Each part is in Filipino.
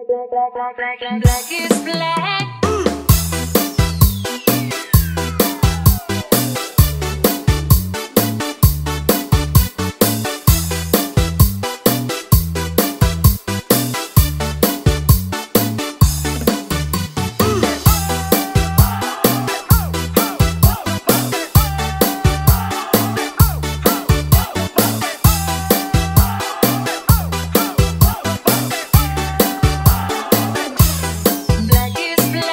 Black is black. Black is black.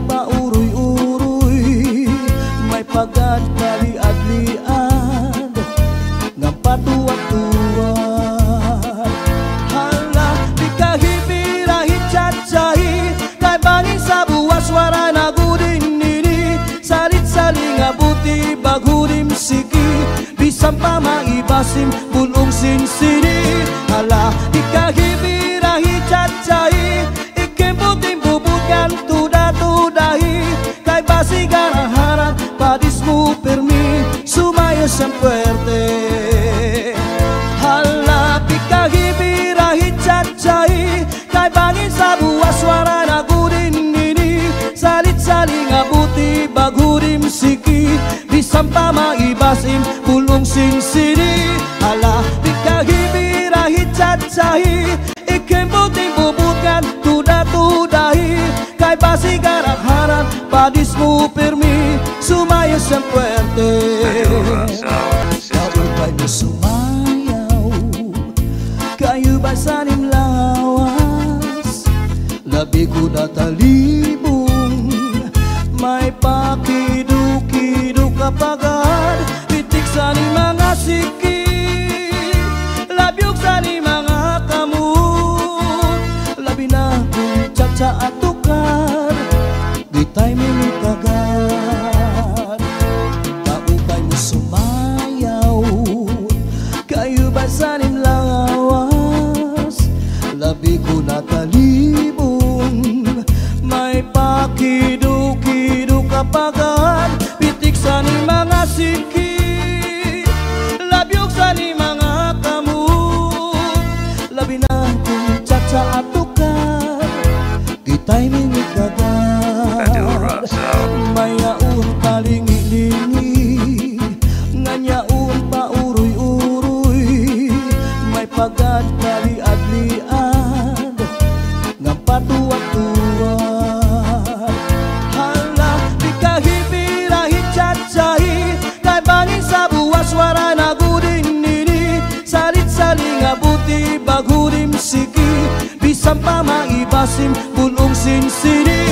pauruy-uruy may pagad kali-adlian ng patuwat-tuwat. Hala, di kahipirahi tsatsay kay bangin sa buwas wara nagudin nini salit-saling abuti bagurim siki bisan pa maibasim bulong sinsini. Hala, di kahipirahi tsatsay ikembuting bubukan tuda-tudahi kay basi garaharan padismu permi sumayo sa puerte. Hala, di kahipirahi tsatsay kay bangin sa buwas wara nagudin nini salit-saling abuti bagurim siki bisan pa maibasim bulong sinsini. Hala, di kahipirahi tsatsay ikembuting bubukan tuda-tudahi kay basi garang-harang padismu permi sumayo sa puerte. Kaupay mo sumayaw kayo ba sanim lawas labi ko na talibong may pakidu-kidu kapagad pitik sa ni mga siki labyog sa ni mga kamut labi na kung tsa at tukar di tayo minitagad. Kaupay mo sumayaw kayo ba sanim lawas labi ko na talibong may pakidu-kidu kapagad pitik sa ni mga siki labyog sa ni mga kamut labi na kung tsa at tukar di tayo minitagad. Mayaon palingi-lingi nganyaon pauruy-uruy may pagad kali-adlian ng patuwat-tuwat. Hala, di kahipirahi tsatsay kay bangin sa buwas wara nagudin nini salit-saling abuti bagurim siki bisan pa maibasim bulong sinsini.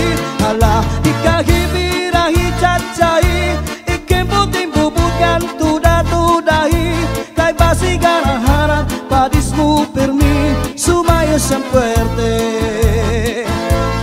Hala, di kahipirahi tsatsay ikembuting bubukan tuda-tudahi kay basi garang-harang padismu permi sumayo sa puerte.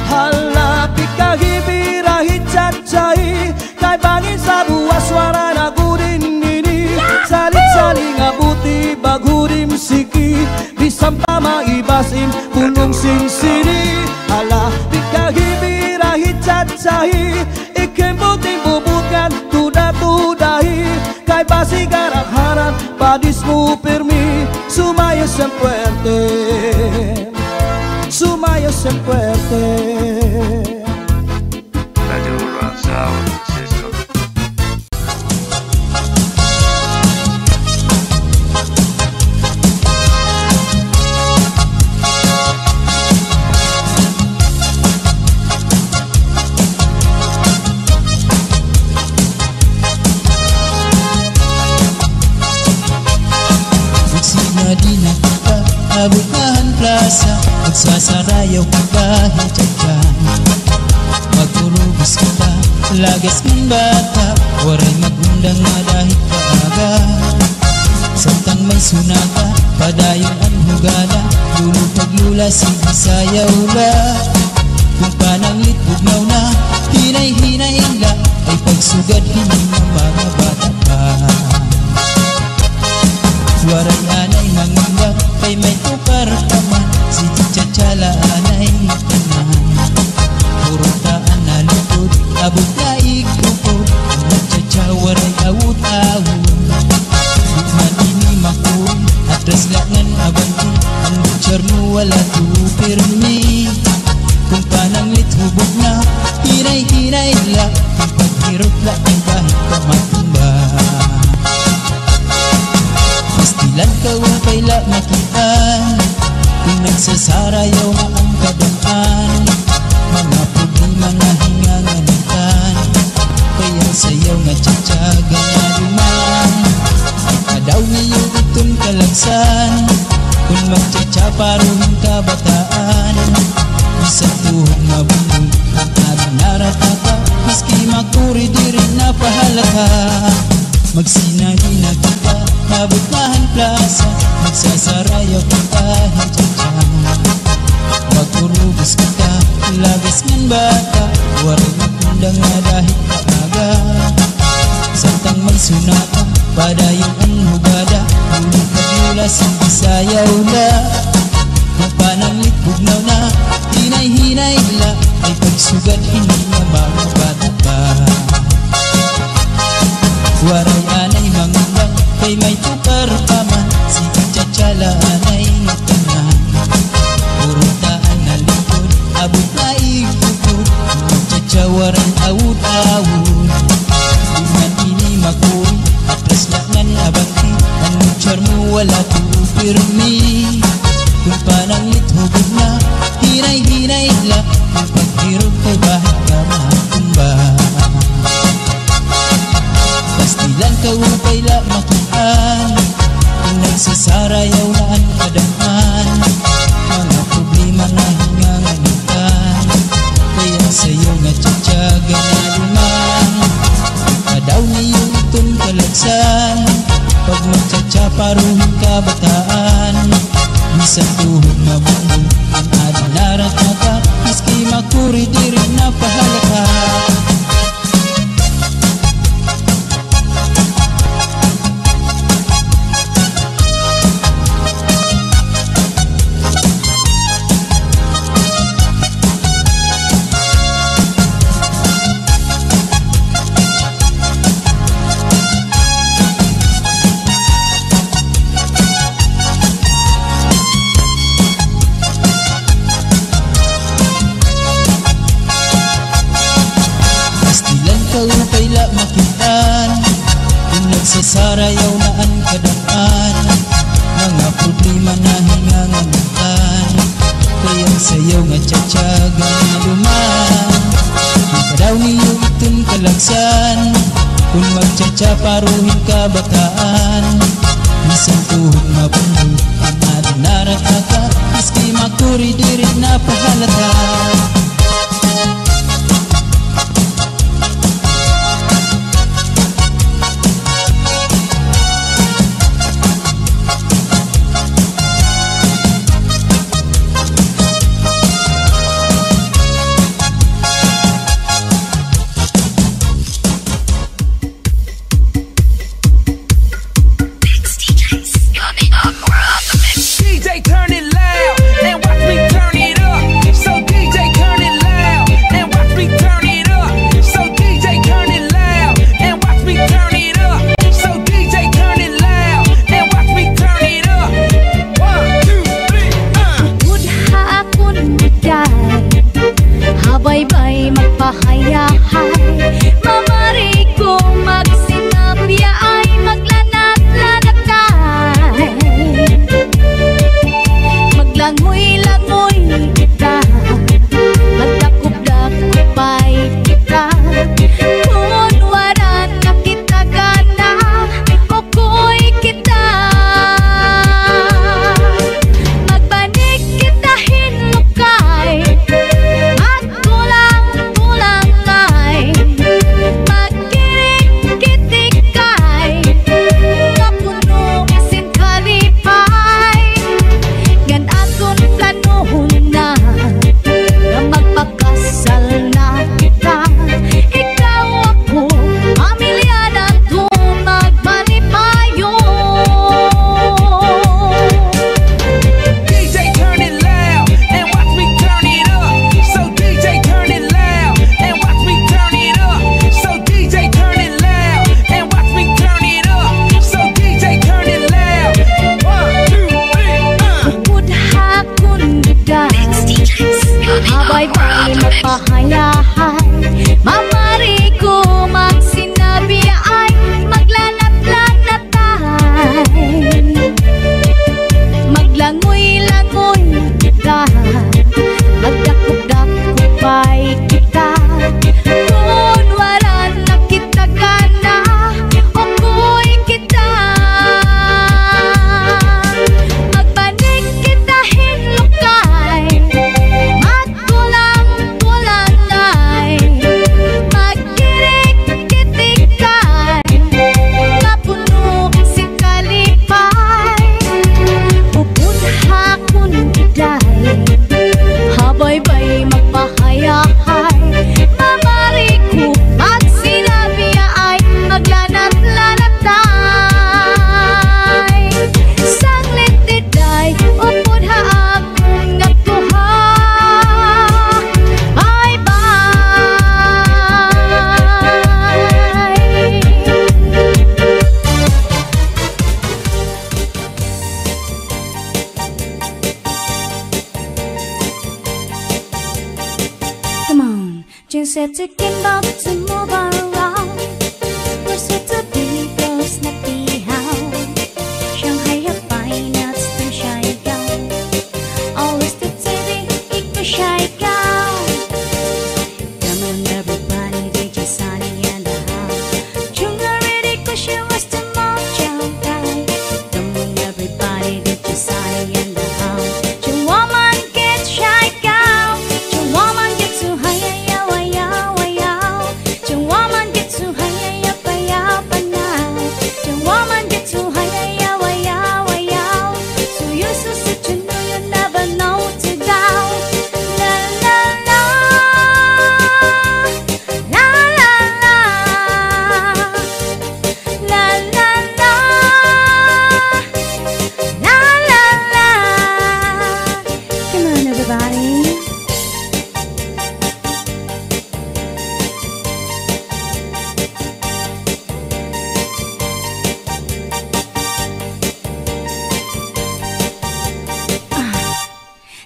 Hala, di kahipirahi tsatsay kay bangin sa buwas wara nagudin nini salit-saling abuti bagurim siki bisan pa maibasim bulong sinsini. Hala, di kahipirahi tsatsay ikembuting bubukan tuda-tudahi kay basi garang-harang padismu permi sumayo sa puerte sumayo sa puerte. Madura Sound System. Madina ka, abukahan plaza magsasarayaw ka kahit dyan magturubos kita, lagas ng bata waray magundang na dahil kaaga samtang may sunata, padayon ang hugala lulo paglula, sige sayaw la kung pananglit bugnaw na hinay-hinay la ay pagsugad hindi ng mga bata pa. Waray anay mangunggap kay may tukar kaman si tsatsala anay tanan purutaan na lupod abot na ikupod tsatsya waray awut-awut bukman ini makun atras langan abanti ang butcher mo wala tupirmi kung pananglit hubog na hinay-hinay la kung paghirot la ang kahit kamatumba. Pastilan ka wapay la makitaan kung nagsasarayaw nga ang kadaan mga problema na hinganganitan kaya sayaw nga tsatsaga nga duman kadaw niyo itong kalagsan kung magtsatsaparohin kabataan sa tuhong mabundol ang narat makuri diri na pahalata. Magsinali na kita, mabutahan plaza, magsasarayaw kita hijatya. Magkurubos kita, labis ngan bata, waray magkundang na dahil kaaga. Santang may sunata, padayong ang hugada, ulit kagulas ang bisayaw na. Kung pananglit bugnaw na, hinay-hinay la, ay pagsugat hindi na mga bata pa. Waray anay mangundang, kay may tukar pa man, si Chatsala anay tanan. Purutaan na likod, abot na ikukod, magtsatsawaran awud-awud. Iman ini makuri, atras laknan abangti, ang mutsar mo wala tuupirmi. Kung pananglit hugod na, hinay-hinay la, kung paghirog kay bahat ka makumba. Pastilan ka upay la makitaan, kung nagsasarayaw na ang kadaman. Mga problema na hinganganitan, kaya sa'yo nga tsatsaga na lumang. Kadaw niyo itong kalagsan, pag magtsatsa paruhin ka bataan. Isang tuhod mabundong, ang adinarat na ka, miski makuri diri na pahalata. Upay la makitaan, kung nagsasarayaw na ang kadaan. Mga problema na hinganganitan, kaya sayaw nga tsatsaga na luman. Ipadaw niyo itong kalagsan, kung magtsatsa paruhin ka bataan. Isang tuhod mabundong, ang adinarat na ka, miski makuri diri na pahalata. DJ turn it loud and watch me turn it up. So DJ turn said to Kimball to move around. We're set to be close, not be how. Shanghai have fine nuts, them shy gown. Always the TV, ik the shy gown. Come on everybody, DJ Sunny and the house. Junga ready, cause she was the mojo guy. Come on everybody, DJ Sunny and the house. Your woman get shy gown. Your woman get too high.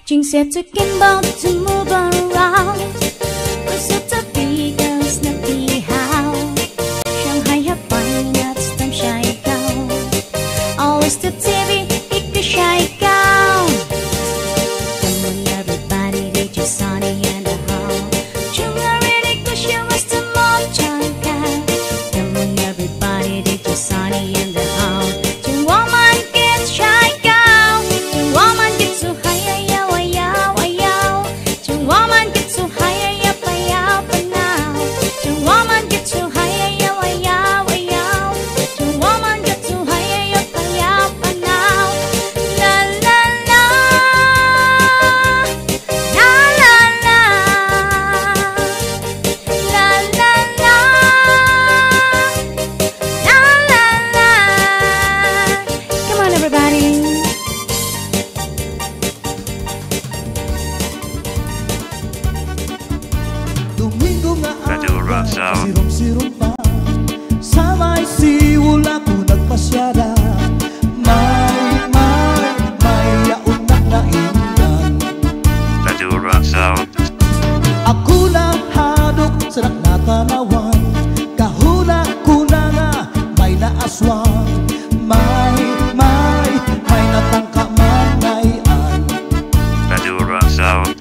Jing said to Kimball to move around. We said to be girls, not be how. Shanghai have fine nuts, them shy gown. Always the TV, ik the shy gown. Come on everybody, they just Sunny and the house. Junga really cause you was the mojo guy. Come on everybody, they just Sunny and the house. Your woman gets shy gown. Your woman gets too high. Woman get too high, yeah, yeah, but now. The woman get too high, yeah, yeah, yeah. The woman get too high, yeah, yeah, but now. La la la, la la la, la la la, la la la. Come on, everybody. Sirum-sirum pa sa may siwul ako nagpasyada. May yaunak na ingnan. Madura Sound. Ako lang hadok sa nakatanawan. Kahuna ko na nga may naaswang. May natangka manayan. Madura Sound.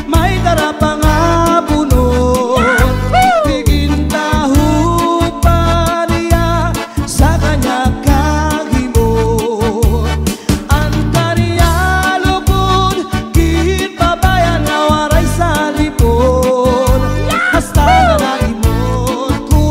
May darapang abunod. Bigin tahu pa niya sa kanya kahimod. Ang kaniya lubod, gihit babayan na waray sa lipod. Hasta na naimod ko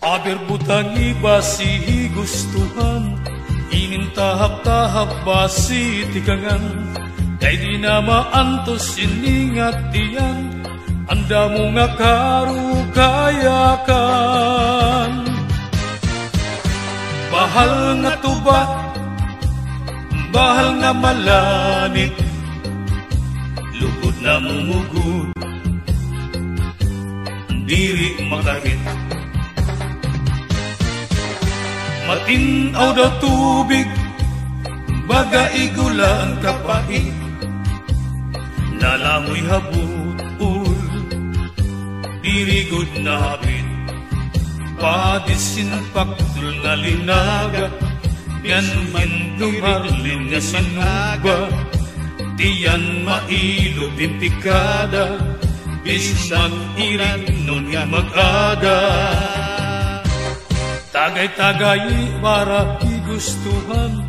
Aber butangi basi gustuhan, inin tahap-tahap basi tikangan, kay di na maantos iningat tiyan, anda mo nga karugayakan. Bahal nga tuba, bahal nga malanit, lugod na mumugod, diri makakit. Matinaw daw tubig, baga igulaan kapait, nalamoy habut-ul, dirigod na habit. Padisin paktul nga linaga, yan hindumarlin nga sinuba, tiyan mailo pimpikada, bisman irin nun nga mag-ada. Tagay-tagay para igustuhan,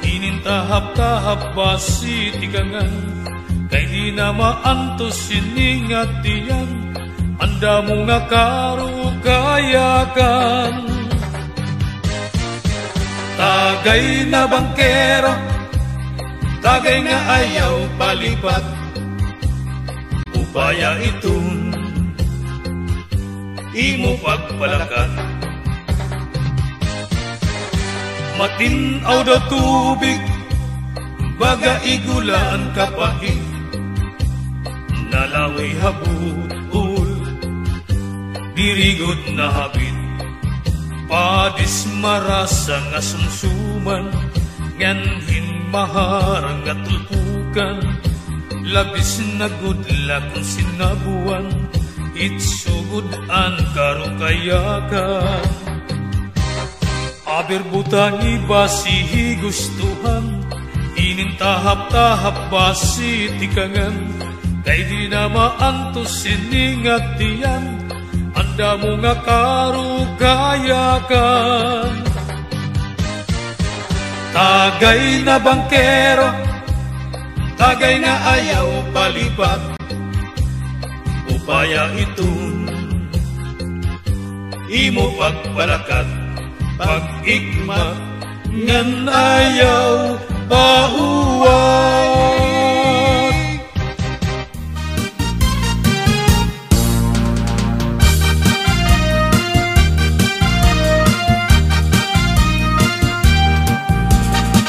inin tahap-tahap basi tikangan, kay di na maantos siningat tiyan, anda mo nga karugayakan. Tagay na bangkero, tagay nga ayaw palipat, upaya itun imo pagpalakat. Matinaw daw tubig, baga igulaan kapait, nalawi habut-ul, dirigod na habit. Padis marasa nga sumsuman, ngan hinmahar nga tulpukan, labis na gudla kung sinabuan, itsugod an karugayakan. Aber butangi basi gustuhan, inin tahap-tahap basi tikangan, kay di na maantos siningat tiyan, anda mo nga karugayakan. Tagay na bangkero, tagay nga ayaw palipat, upaya itun imo pagpalakat. Pag-igma ngan ayaw pauwat.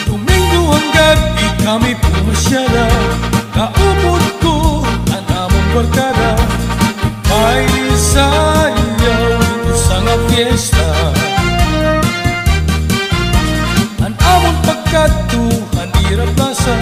Domingo ang gabi kami pumasyara, kaupod ko ang among barkada, may sayaw dito sa nga fiesta. Pagkatuhan ira plaza,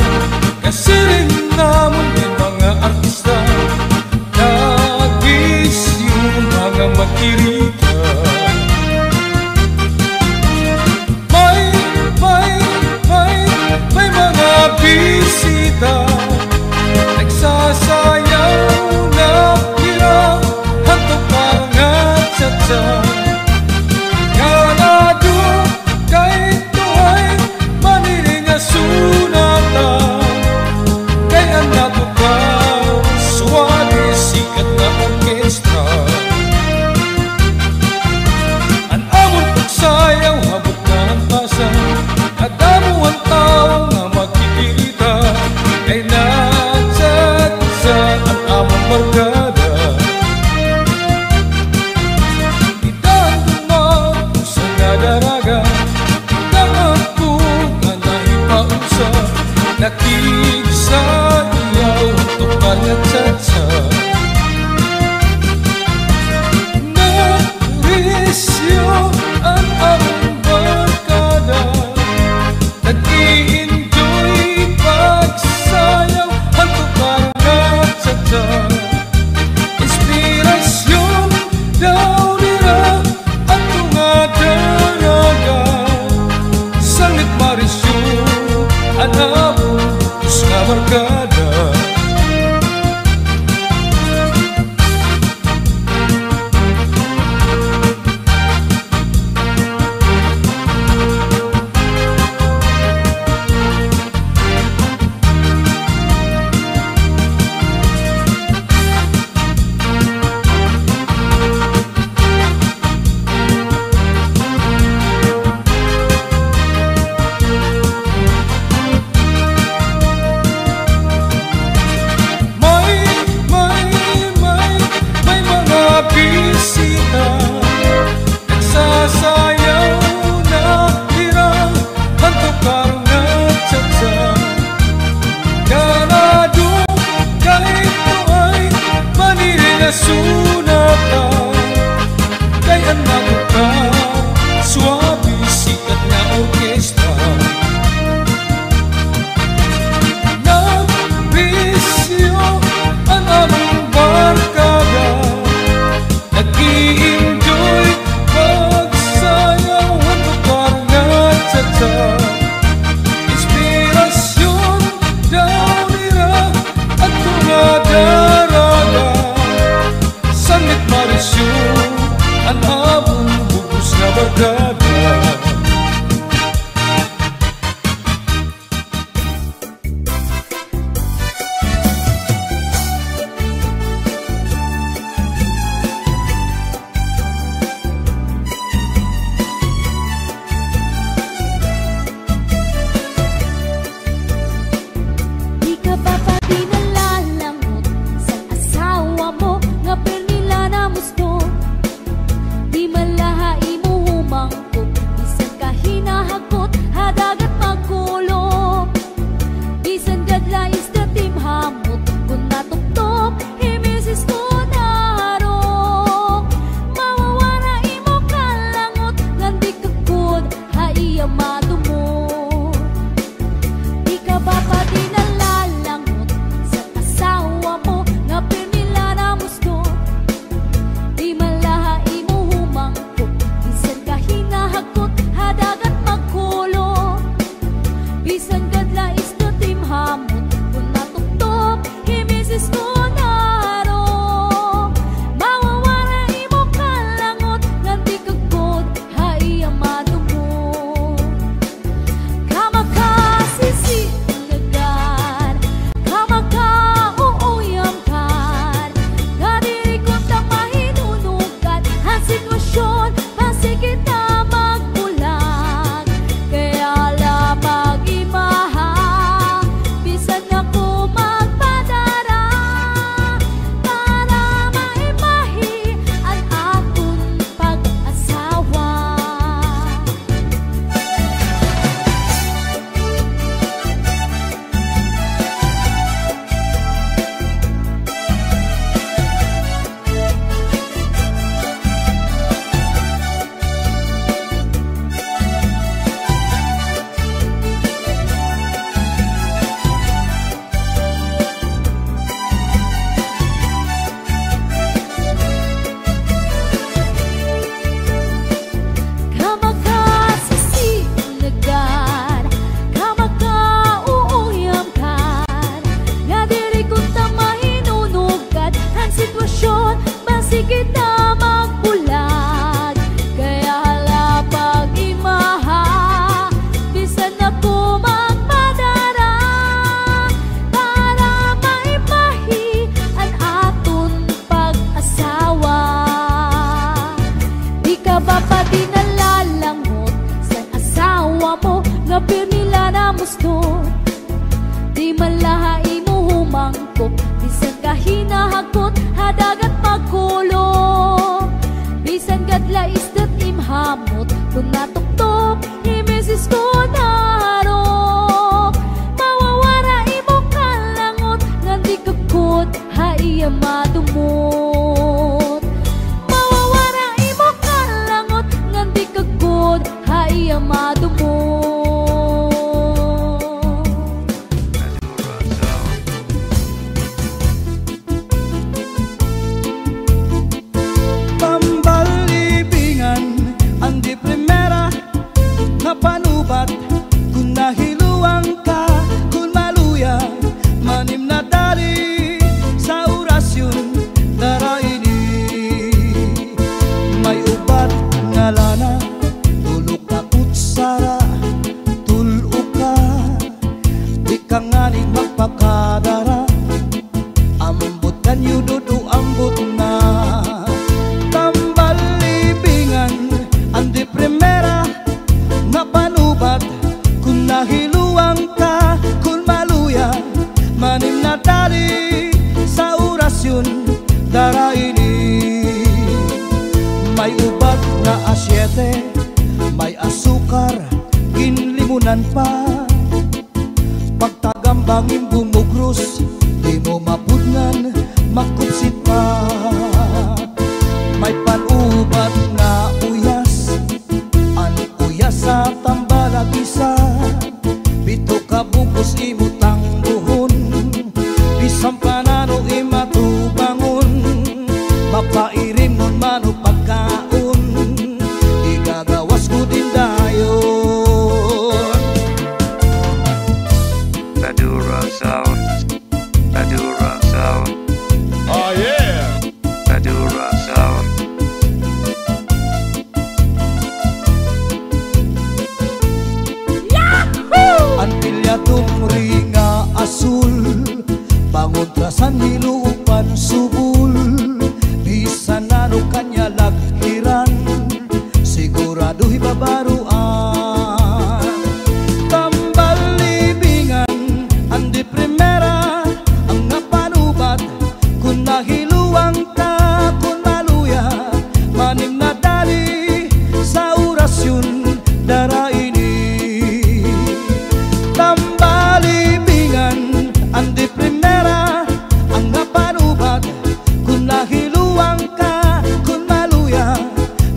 kamot kung natuktok imesis ko narok mawawara imo kalangot nga di kakot haiya madumot mawawara imo kalangot nga di kakot haiya madumot panubat kung nahiluang ka kung maluya manim na dali sa orasyon daraini may ubat nga lana tulok ka kutsara tulo ka di ka nga ni magpakadara ambot kanyo dudu ambot na tambal libingan andi primera na panubat kung nahiluang ka kung maluya manim na dali sa orasyon daraini may ubat na asyete may asukar ginlimunan pa pagtagambangin bumugros di mo mapudnan makupsit pa may panubat na uyas sa tambalag isa bito ka bugos imutang buhon bisang panano imatubangon mapairim nun mano pagkaon igagawas ko din dayon Madura Sound. Madura Sound. oh yeah Madura Sound. Antilya tumringa asul bangon trasan nilupan subul bisa nano kanya laghiran sigurado hibabaruan tambal libingan andi primera ang napanubat kung nahiluang ka kung maluya manim na dali sa orasyon daraini tambalibingan andi primera ang napanubat kung nahiluang ka kung maluya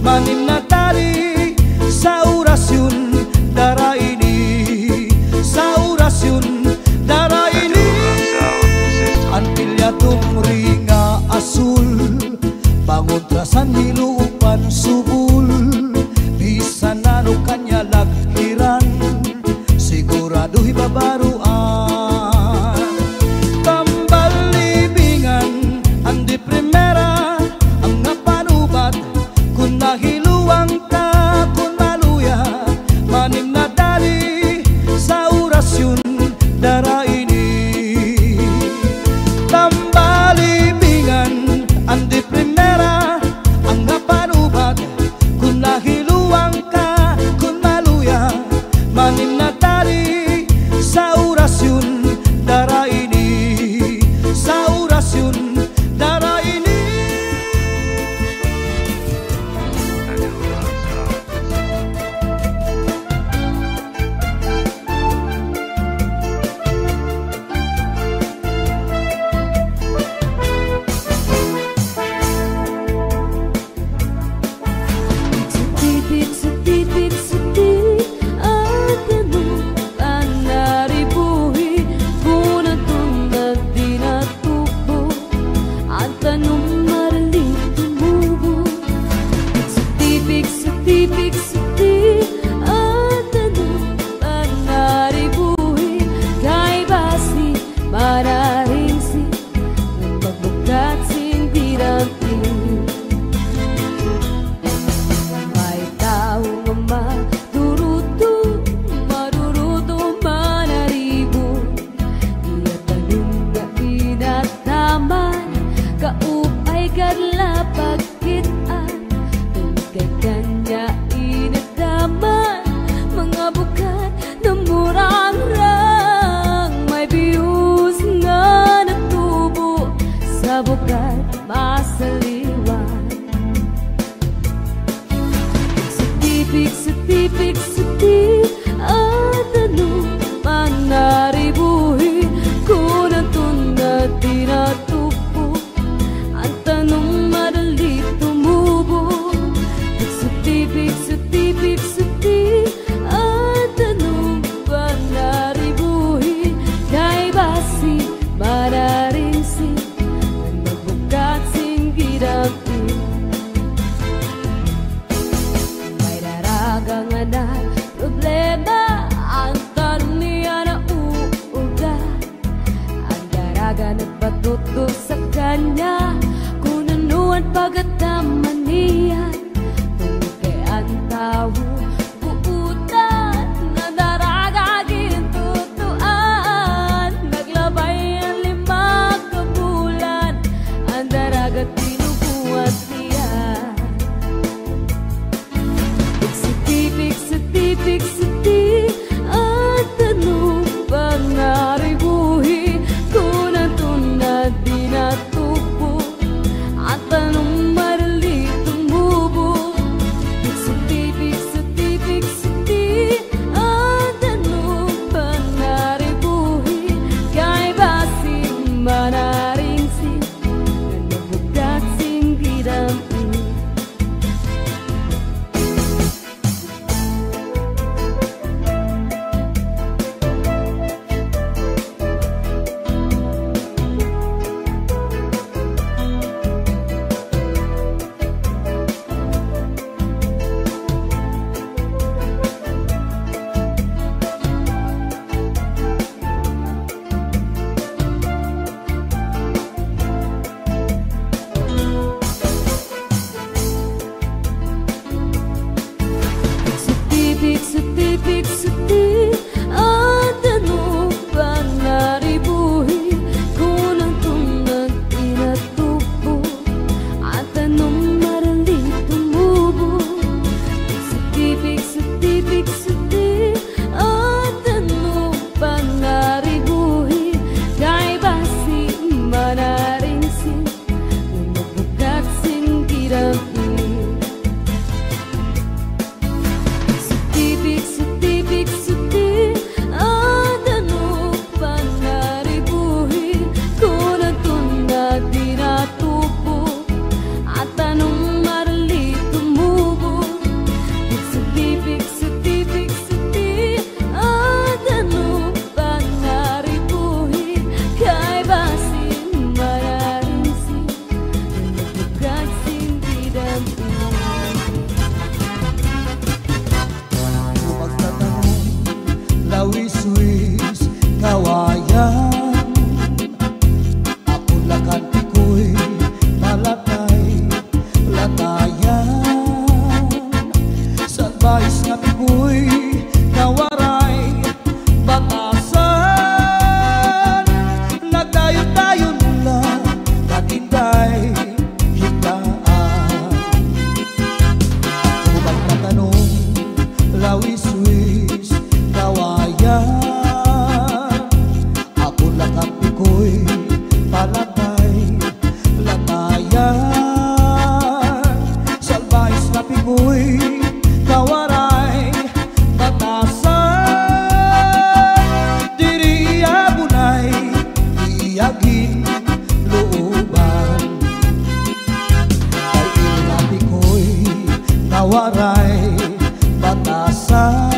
manim na dali sa orasyon daraini sa orasyon daraini antilya tumringa asul bangon trasan nilupan subul bisa nano kanya laghiran sigurado hibabaruan tambal libingan andi primera ang napanubat kung nahiluang ka kung maluya manim na dali sa orasyon daraini tambal libingan andi primera ang napanubat Buwan pagkataman niya tungkol kay ang tao buutan na daragagin tutuan. Naglabay ang 5 ka bulan ang daragat tinubuhat niya. Pigsiti at tanong pangaribuhi kung natunad di natupo at tanong marali tumubo. Pigsiti at tanong pangaribuhi kay basim manaringsin na nabugat sing gidampi. Pigsiti at tanong pangaribuhi kung ang tunag inatupo at tanong marali tumubo. Pigsiti at tanong pangaribuhi kay basim manaringsin na nabugat sing gidampi. Pigsiti at tanong pangaribuhi kung natunad di natupo at tanong marali tumubo. Pigsiti at tanong pangaribuhi kay basim manaringsin na nabugat sing gidampi. Lawis-wis kawayan, ako lakan tikoy malatay latayan. Sa bais nga tikoy kawaray batasan, nagdayon-dayon lang katinday hitaan. Ako magtatanong lawis-wis kawayan, ako lakang tikoy palatay latayan. Salbais na tikoy kawaray batasan, diri abunay iyagin looban. Kay ina tikoy kawaray batasan,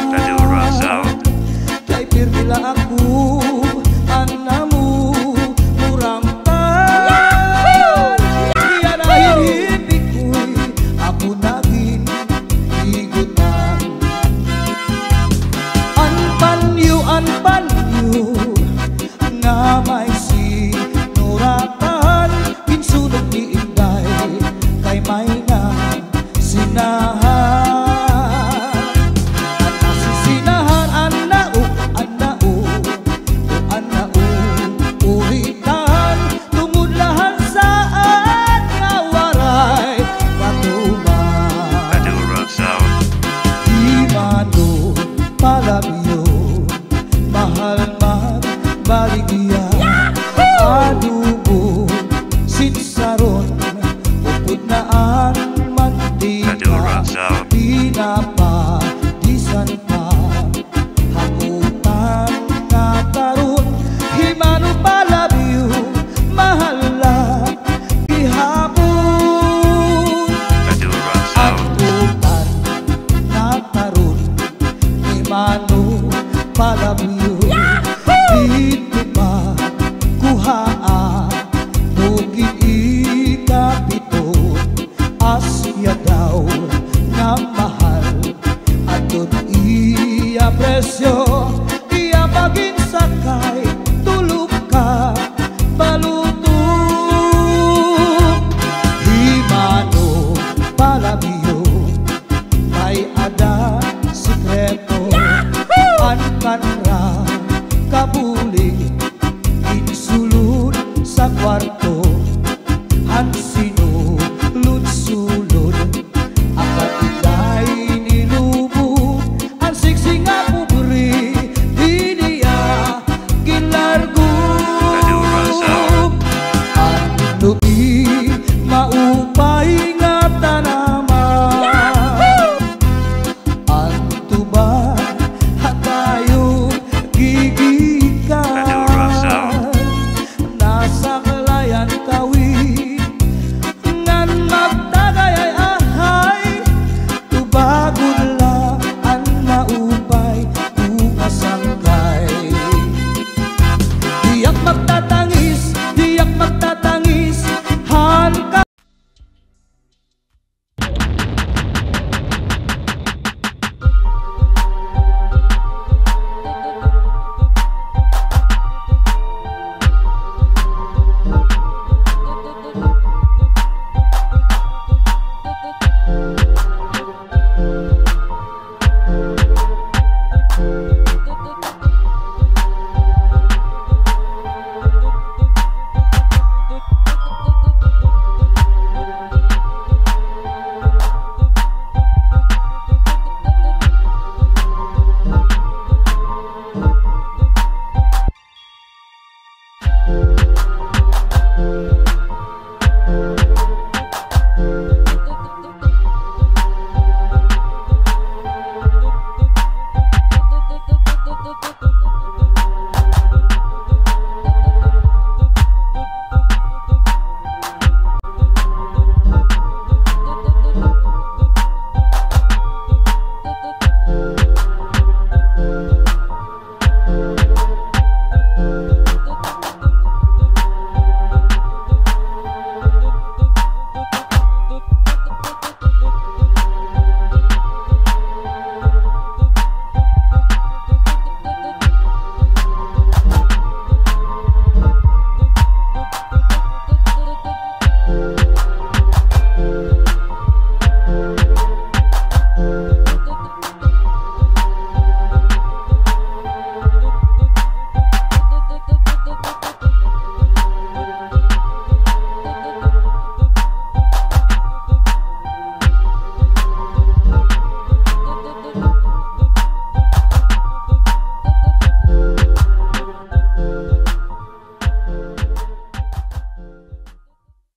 Madura Sound. kay pirmila ako anamu murampan. Iyan ay hinipik ko'y ako naging higutan. Anpanyo nga may sinuratan, kinsulog ni Inday kay may na sinahan. Baligya, adubo, sinsaron, ukod na ang mantika, tinapa, disan pa, hagutan nga tarun, himano palabyo, mahal na ihapon. Hagutan nga tarun, himano palabyo, dito pa kuhaa bugin ikapito, asya daw na mahal aton iya presyo.